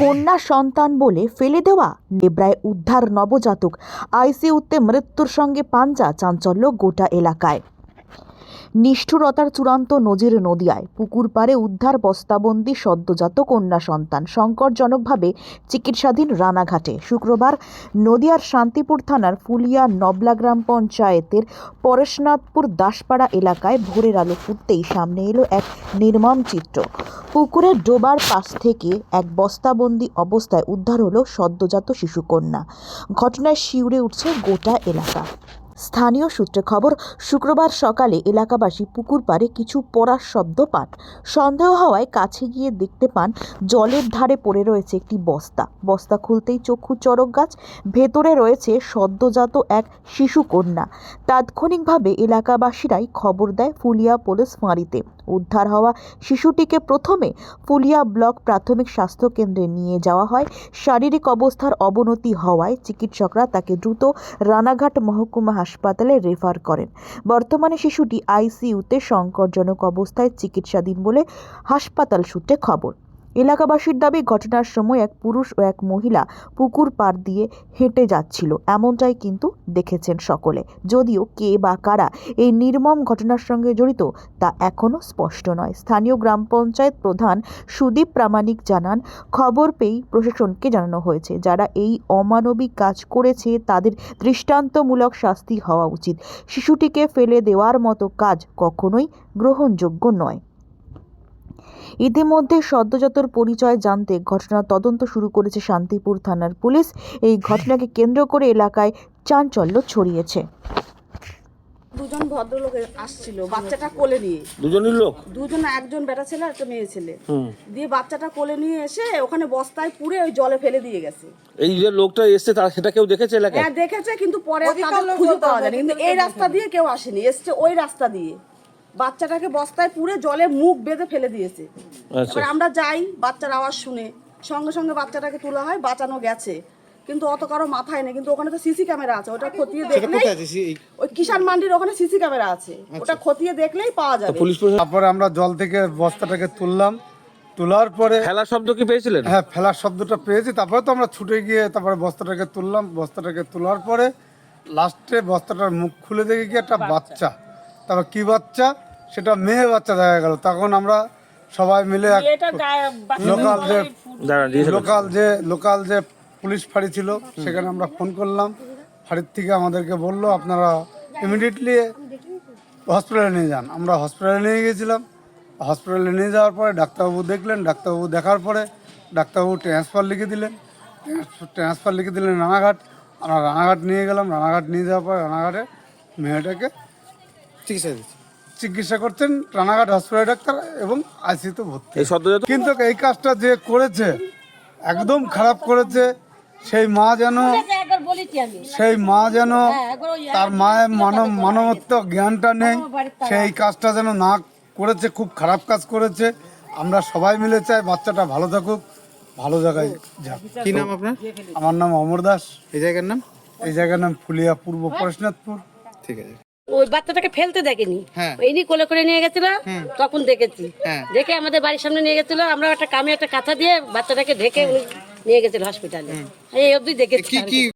কন্যা সন্তান বলে ফেলে দেওয়া, নেবড়ায় উদ্ধার নবজাতক, আইসিইউতে মৃত্যুর সঙ্গে পাঞ্জা, চাঞ্চল্য গোটা এলাকায়। নিষ্ঠুরতার চূড়ান্ত নজির নদিয়ায় পুকুর পাড়ে উদ্ধার বস্তাবন্দি সদ্যজাত কন্যা সন্তান, সংকটজনকভাবে চিকিৎসাধীন রানাঘাটে। শুক্রবার নদিয়ার শান্তিপুর থানার ফুলিয়া নবলা গ্রাম পঞ্চায়েতের পরেশনাথপুর দাসপাড়া এলাকায় ভোরের আলো ফুটতেই সামনে এলো এক নির্মম চিত্র। পুকুরের ডোবার পাশ থেকে এক বস্তাবন্দি অবস্থায় উদ্ধার হলো সদ্যজাত শিশুকন্যা। ঘটনায় শিউরে উঠছে গোটা এলাকা। স্থানীয় সূত্রে খবর, শুক্রবার সকালে এলাকাবাসী পুকুর পাড়ে কিছু পড়ার শব্দ পান। সন্দেহ হওয়ায় কাছে গিয়ে দেখতে পান জলের ধারে পড়ে রয়েছে একটি বস্তা খুলতেই চক্ষু চড়ক গাছ। ভেতরে রয়েছে সদ্যজাত এক শিশুকন্যা। তাৎক্ষণিকভাবে এলাকাবাসীরাই খবর দেয় ফুলিয়া পুলিশ ফাঁড়িতে। উদ্ধার হওয়া শিশুটিকে প্রথমে ফুলিয়া ব্লক প্রাথমিক স্বাস্থ্য কেন্দ্রে নিয়ে যাওয়া হয়। শারীরিক অবস্থার অবনতি হওয়ায় চিকিৎসকরা তাকে দ্রুত রানাঘাট মহকুমা হাসপাতালে রেফার করেন। বর্তমানে শিশুটি আইসিইউতে সংকটজনক অবস্থায় চিকিৎসাধীন বলে হাসপাতাল সূত্রে খবর। এলাকাবাসীর দাবি, ঘটনার সময় এক পুরুষ ও এক মহিলা পুকুর পাড় দিয়ে হেঁটে যাচ্ছিল, এমনটাই কিন্তু দেখেছেন সকলে। যদিও কে বা কারা এই নির্মম ঘটনার সঙ্গে জড়িত তা এখনও স্পষ্ট নয়। স্থানীয় গ্রাম পঞ্চায়েত প্রধান সুদীপ প্রামাণিক জানান, খবর পেয়েই প্রশাসনকে জানানো হয়েছে। যারা এই অমানবিক কাজ করেছে তাদের দৃষ্টান্তমূলক শাস্তি হওয়া উচিত। শিশুটিকে ফেলে দেওয়ার মতো কাজ কখনোই গ্রহণযোগ্য নয়। ইতিমধ্যে সদ্যজাতর পরিচয় জানতে ঘটনার তদন্ত শুরু করেছে শান্তিপুর থানার পুলিশ। এই ঘটনাকে কেন্দ্র করে এলাকায় চাঞ্চল্য ছড়িয়েছে। দুজন ভদ্রলোক আসছিল বাচ্চাটা কোলে নিয়ে। দুজন, একজন বেটা ছেলে আর একটা মেয়ে ছেলে। দিয়ে বাচ্চাটা কোলে নিয়ে এসে ওখানে বস্তায় পুরে ওই জলে ফেলে দিয়ে গেছে। এই যে লোকটা এসছে তার সেটা কেউ দেখেছে এলাকায়? হ্যাঁ দেখেছে, কিন্তু পরে তাদের খুঁজে পাওয়া যায়নি। কিন্তু এই রাস্তা দিয়ে কেউ আসেনি, এসছে ওই রাস্তা দিয়ে। বাচ্চাটাকে বস্তায় পুরে জলে মুখ বেঁধে ফেলে দিয়েছে। এবার আমরা যাই, বাচ্চার আওয়াজ শুনে সঙ্গে সঙ্গে বাচ্চাটাকে তোলা হয়, বাঁচানো গেছে। কিন্তু অত কারো মাথায় নেই। কিন্তু ওখানে তো সিসি ক্যামেরা আছে, ওটা খতিয়ে দেখলেই, ওই কিষান মান্ডির ওখানে সিসি ক্যামেরা আছে, ওটা খতিয়ে দেখলেই পাওয়া যাবে। তারপরে আমরা জল থেকে বস্তাটাকে তুললাম, তোলার পরে ফেলার শব্দ কি পেয়েছিলেন? হ্যাঁ, ফেলার শব্দটা পেয়েছি। তারপরে তো আমরা ছুটে গিয়ে তারপরে বস্তাটাকে তুললাম। বস্তাটাকে তোলার পরে লাস্টে বস্তাটার মুখ খুলে দেখে কি একটা বাচ্চা। তারপর কি বাচ্চা, সেটা মেয়ে বাচ্চা দেখা গেল। তখন আমরা সবাই মিলে লোকাল যে পুলিশ ফাঁড়ি ছিল সেখানে আমরা ফোন করলাম। ফাঁড়ির থেকে আমাদেরকে বললো আপনারা ইমিডিয়েটলি হসপিটালে নিয়ে যান। আমরা হসপিটালে নিয়ে গিয়েছিলাম। হসপিটালে নিয়ে যাওয়ার পরে ডাক্তারবাবু দেখলেন। ডাক্তারবাবু দেখার পরে ডাক্তারবাবু ট্রান্সফার লিখে দিলেন রানাঘাট। আমরা রানাঘাট নিয়ে গেলাম। রানাঘাট নিয়ে যাওয়ার পরে রানাঘাটে মেয়েটাকে চিকিৎসা করছেন রানাঘাট হসপিটাল ডাক্তার এবং আইসিইউতে ভর্তি। কিন্তু এই কাজটা যে করেছে একদম খারাপ করেছে। সেই মা যেন তার মায়ের মানবত্ব জ্ঞানটা নেই, সেই কাজটা যেন না করেছে, খুব খারাপ কাজ করেছে। আমরা সবাই মিলে চাই বাচ্চাটা ভালো থাকুক, ভালো জায়গায় যাক। কি নাম আপনার? আমার নাম অমর দাস। এই জায়গার নাম? এই জায়গার নাম ফুলিয়া পূর্ব পরেশনাথপুর। ঠিক আছে। ওই বাচ্চাটাকে ফেলতে দেখেনি, এনি কোলে করে নিয়ে গেছিল, তখন দেখেছি। দেখে আমাদের বাড়ির সামনে নিয়ে গেছিল, আমরা একটা কামে একটা কাঁথা দিয়ে বাচ্চাটাকে ঢেকে নিয়ে গেছিল হসপিটালে। এই অবধি দেখেছি।